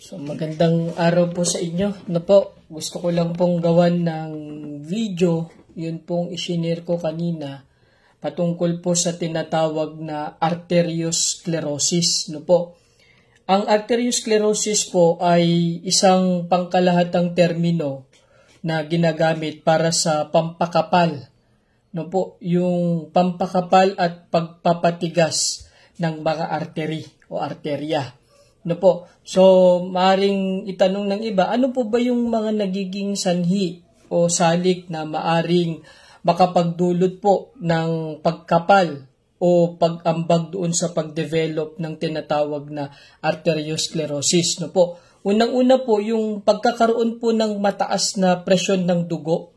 So magandang araw po sa inyo. Gusto ko lang pong gawan ng video, yun pong isinare ko kanina, patungkol po sa tinatawag na arteriosclerosis. Ang arteriosclerosis po ay isang pangkalahatang termino na ginagamit para sa pampakapal. Yung pampakapal at pagpapatigas ng mga artery o arterya. So, maaring itanong ng iba, ano po ba yung mga nagiging sanhi o salik na maaring makapagdulot po ng pagkapal o pag-ambag doon sa pag-develop ng tinatawag na arteriosclerosis? Unang-una po, yung pagkakaroon po ng mataas na presyon ng dugo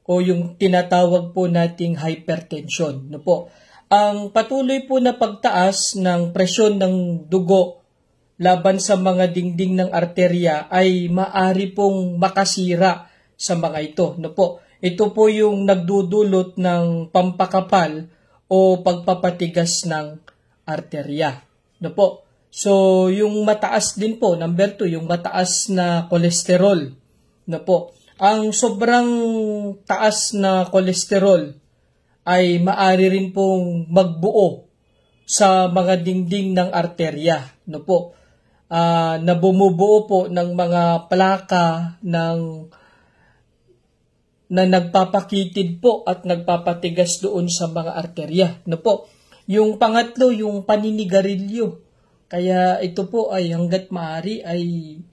o yung tinatawag po nating hypertension. Ang patuloy po na pagtaas ng presyon ng dugo laban sa mga dingding ng arterya ay maari pong makasira sa mga ito. Ito po yung nagdudulot ng pampakapal o pagpapatigas ng arterya. So, yung mataas din po, number 2, yung mataas na kolesterol. Ang sobrang taas na kolesterol ay maari rin pong magbuo sa mga dingding ng arterya. Na bumubuo po ng mga plaka na nagpapakitid po at nagpapatigas doon sa mga arterya. Yung pangatlo, yung paninigarilyo. Kaya ito po ay hanggat maaari ay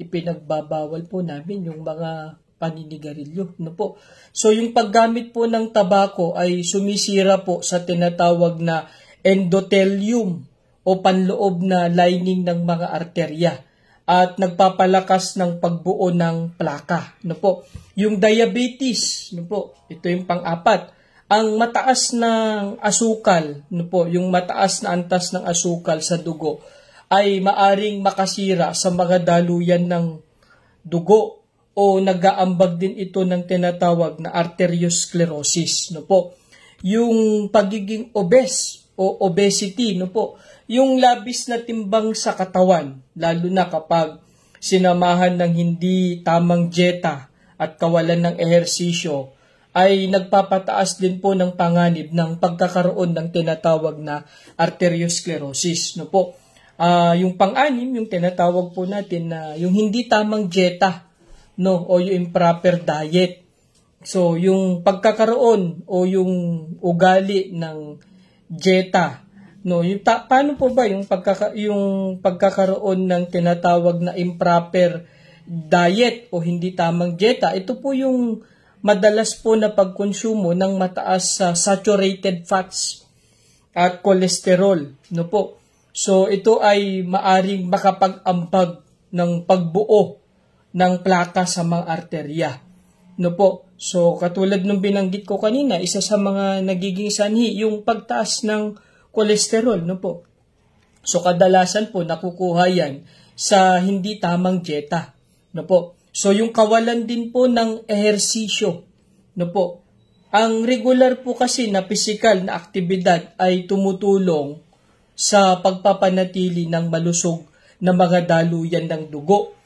ipinagbabawal po namin yung mga paninigarilyo. So yung paggamit po ng tabako ay sumisira po sa tinatawag na endothelium o panloob na lining ng mga arterya at nagpapalakas ng pagbuo ng plaka. Yung diabetes, ito yung pang-apat. Ang mataas ng asukal, yung mataas na antas ng asukal sa dugo ay maaring makasira sa mga daluyan ng dugo o nag-aambag din ito ng tinatawag na arteriosclerosis. Yung pagiging obese o obesity, yung labis na timbang sa katawan, lalo na kapag sinamahan ng hindi tamang dieta at kawalan ng ehersisyo, ay nagpapataas din po ng panganib ng pagkakaroon ng tinatawag na arteriosclerosis. Yung pang-anim, yung tinatawag po natin na yung hindi tamang dieta, o yung improper diet. So, yung pagkakaroon o yung ugali ng dieta, paano po ba yung pagkakaroon ng tinatawag na improper diet o hindi tamang dieta? Ito po yung madalas po na pagkonsumo ng mataas sa saturated fats at cholesterol. So ito ay maaring makapag-ambag ng pagbuo ng plaka sa mga arterya. So katulad nung binanggit ko kanina, isa sa mga nagiging sanhi yung pagtaas ng kolesterol, So, kadalasan po nakukuha yan sa hindi tamang dieta, So, yung kawalan din po ng ehersisyo, Ang regular po kasi na physical na aktibidad ay tumutulong sa pagpapanatili ng malusog na mga daluyan ng dugo,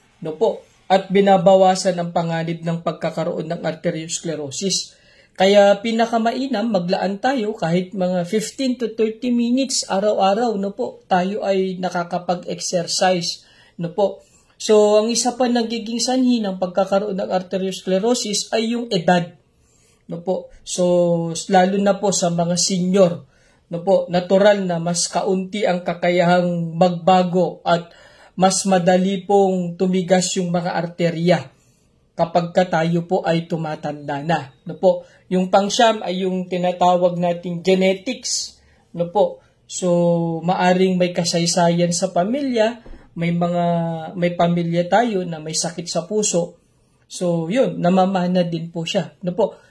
At binabawasan ang panganib ng pagkakaroon ng arteriosclerosis. Kaya pinakamainam, maglaan tayo kahit mga 15 to 30 minutes araw-araw, tayo ay nakakapag-exercise, So, ang isa pa nagiging sanhi ng pagkakaroon ng arteriosclerosis ay yung edad, So, lalo na po sa mga senior, natural na mas kaunti ang kakayahang magbago at mas madali pong tumigas yung mga arterya kapag tayo po ay tumatanda na. Yung pang-siyam ay yung tinatawag nating genetics. So, maaring may kasaysayan sa pamilya, may pamilya tayo na may sakit sa puso. So, yun, namamana din po siya.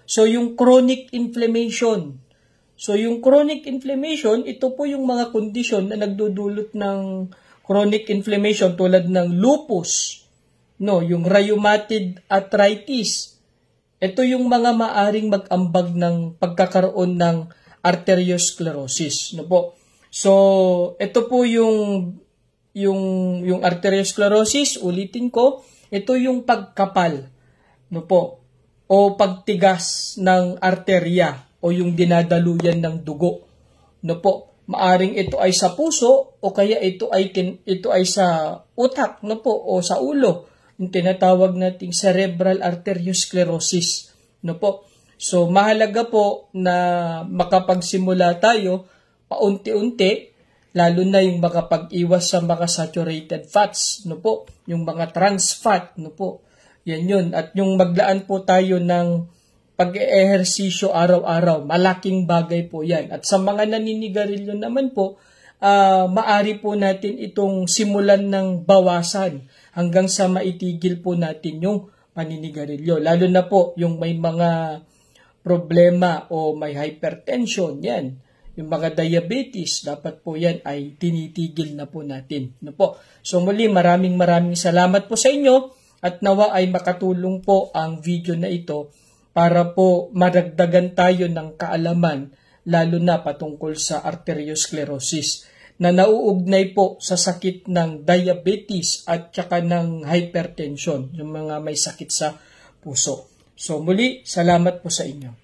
So, yung chronic inflammation. So, yung chronic inflammation, ito po yung mga kondisyon na nagdudulot ng chronic inflammation tulad ng lupus, yung rheumatoid arthritis. Ito yung mga maaring mag-ambag ng pagkakaroon ng arteriosclerosis. So, ito po yung yung arteriosclerosis, ulitin ko, ito yung pagkapal, no po, o pagtigas ng arterya o yung dinadaluyan ng dugo, no po. Maaring ito ay sa puso o kaya ito ay sa utak, no po, o sa ulo, yung tinatawag nating cerebral arteriosclerosis, no po. So mahalaga po na makapagsimula tayo paunti-unti, lalo na yung makapag-iwas sa mga saturated fats, no po, yung mga trans fat, no po. Yan yun. At yung maglaan po tayo ng pag-eehersisyo araw-araw, malaking bagay po yan. At sa mga naninigarilyo naman po, maari po natin itong simulan ng bawasan hanggang sa maitigil po natin yung paninigarilyo. Lalo na po yung may mga problema o may hypertension, yan. Yung mga diabetes, dapat po yan ay tinitigil na po natin. No po? So muli, maraming salamat po sa inyo at nawa ay makatulong po ang video na ito para po maragdagan tayo ng kaalaman lalo na patungkol sa arteriosclerosis na nauugnay po sa sakit ng diabetes at saka ng hypertension, yung mga may sakit sa puso. So muli, salamat po sa inyo.